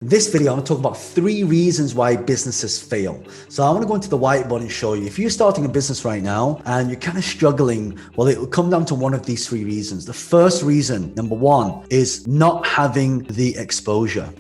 This video, I'm going to talk about 3 reasons why businesses fail. So I want to go into the whiteboard and show you. If you're starting a business right now and you're kind of struggling, well, it will come down to one of these 3 reasons. The first reason, number 1, is not having the exposure,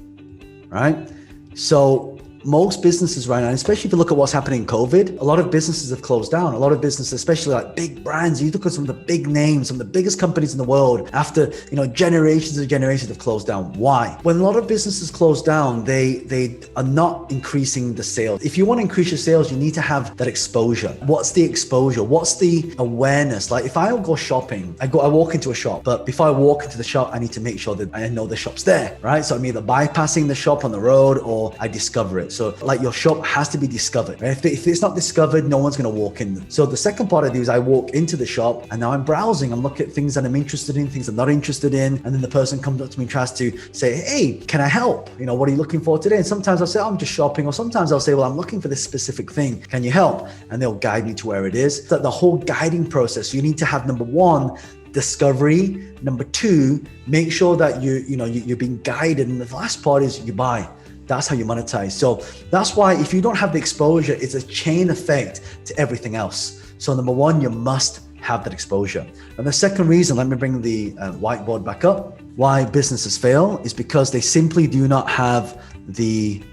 right? So most businesses right now, especially if you look at what's happening in COVID, a lot of businesses have closed down. A lot of businesses, especially like big brands, you look at some of the big names, some of the biggest companies in the world, after generations and generations have closed down. Why? When a lot of businesses close down, they are not increasing the sales. If you want to increase your sales, you need to have that exposure. What's the exposure? What's the awareness? Like if I go shopping, I walk into a shop, but before I walk into the shop, I need to make sure that I know the shop's there, right? So I'm either bypassing the shop on the road or I discover it. So like your shop has to be discovered, right? If it's not discovered, no one's going to walk in. So the second part I do is I walk into the shop and now I'm browsing. I'm looking at things that I'm interested in, things I'm not interested in. And then the person comes up to me and tries to say, hey, can I help? What are you looking for today? And sometimes I'll say, I'm just shopping. Or sometimes I'll say, well, I'm looking for this specific thing. Can you help? And they'll guide me to where it is. So the whole guiding process, you need to have number 1, discovery. Number 2, make sure that you're being guided. And the last part is you buy. That's how you monetize. So that's why if you don't have the exposure, it's a chain effect to everything else. So number 1, you must have that exposure. And the second reason, let me bring the whiteboard back up, why businesses fail is because they simply do not have the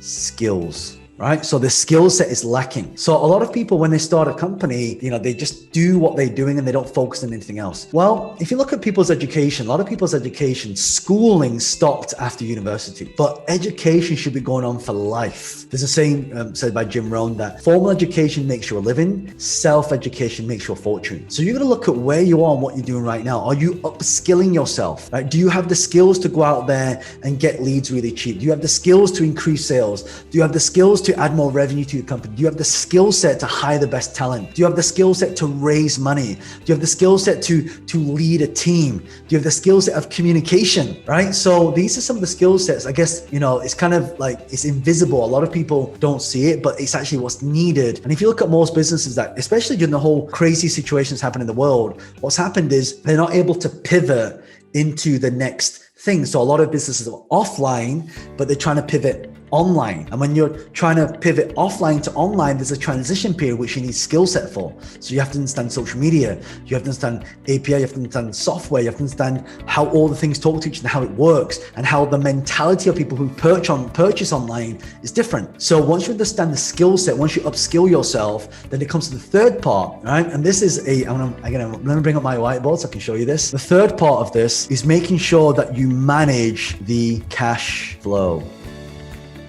skills. Right? So the skill set is lacking. So a lot of people, when they start a company, they just do what they're doing and they don't focus on anything else. Well, if you look at people's education, a lot of people's education, schooling stopped after university, but education should be going on for life. There's a saying said by Jim Roon that formal education makes you a living, self-education makes you a fortune. So you're going to look at where you are and what you're doing right now. Are you upskilling yourself? Right? Do you have the skills to go out there and get leads really cheap? Do you have the skills to increase sales? Do you have the skills to add more revenue to your company? Do you have the skill set to hire the best talent? Do you have the skill set to raise money? Do you have the skill set to lead a team? Do you have the skill set of communication, right? So these are some of the skill sets. I guess, it's kind of like, it's invisible. A lot of people don't see it, but it's actually what's needed. And if you look at most businesses that, especially during the whole crazy situations happening in the world, what's happened is they're not able to pivot into the next thing. So a lot of businesses are offline, but they're trying to pivot online. And when you're trying to pivot offline to online, there's a transition period which you need skill set for. So you have to understand social media, you have to understand API, you have to understand software, you have to understand how all the things talk to each other, how it works, and how the mentality of people who purchase online is different. So once you understand the skill set, once you upskill yourself, then it comes to the third part, right? And this is let me bring up my whiteboard so I can show you this. The third part of this is making sure that you manage the cash flow.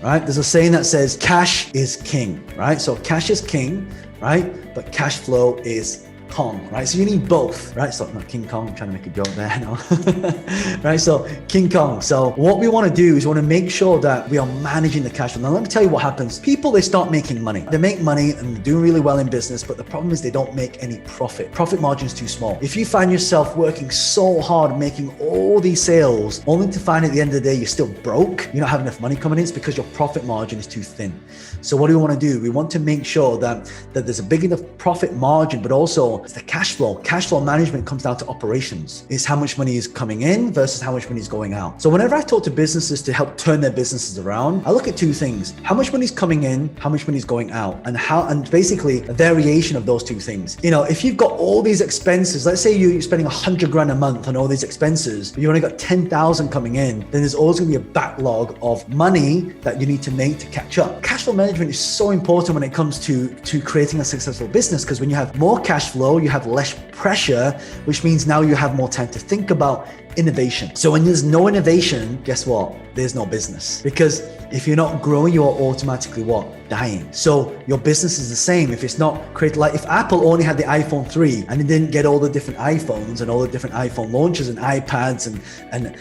Right? There's a saying that says cash is king, right? So cash is king, right? But cash flow is Kong, right? So you need both, right? So not King Kong, I'm trying to make a joke there, no. Right? So King Kong. So what we want to do is we want to make sure that we are managing the cash flow. Now let me tell you what happens. People, they start making money. They make money and doing really well in business, but the problem is they don't make any profit. Profit margin is too small. If you find yourself working so hard, making all these sales, only to find at the end of the day, you're still broke, you don't have enough money coming in, it's because your profit margin is too thin. So what do we want to do? We want to make sure that there's a big enough profit margin, but also it's the cash flow. Cash flow management comes down to operations. It's how much money is coming in versus how much money is going out. So whenever I talk to businesses to help turn their businesses around, I look at 2 things: how much money is coming in, how much money is going out, and basically a variation of those 2 things. If you've got all these expenses, let's say you're spending 100 grand a month on all these expenses, but you only got 10,000 coming in, then there's always going to be a backlog of money that you need to make to catch up. Cash flow management is so important when it comes to creating a successful business, because when you have more cash flow, you have less pressure, which means now you have more time to think about innovation. So when there's no innovation, guess what? There's no business. Because if you're not growing, you're automatically what? Dying. So your business is the same. If it's not created, like if Apple only had the iPhone 3 and it didn't get all the different iPhones and all the different iPhone launches and iPads and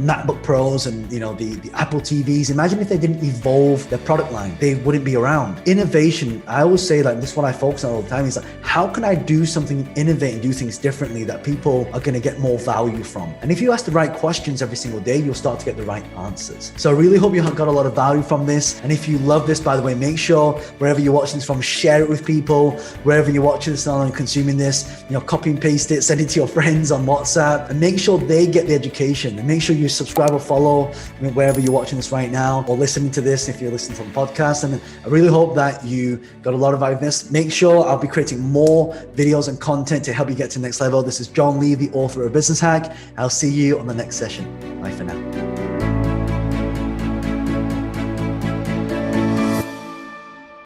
MacBook Pros and the Apple TVs, imagine if they didn't evolve their product line, they wouldn't be around. Innovation, I always say, like, this is what I focus on all the time, is like, how can I do something, innovate and do things differently that people are going to get more value from? And if you ask the right questions every single day, you'll start to get the right answers. So I really hope you got a lot of value from this. And if you love this, by the way, make sure wherever you're watching this from, share it with people. Wherever you're watching this and consuming this, copy and paste it, send it to your friends on WhatsApp, and make sure they get the education. And make sure you subscribe or follow wherever you're watching this right now, or listening to this if you're listening from a podcast. And I really hope that you got a lot of value from this. Make sure I'll be creating more videos and content to help you get to the next level. This is John Lee, the author of Business Hack. I'll see you on the next session. Bye for now.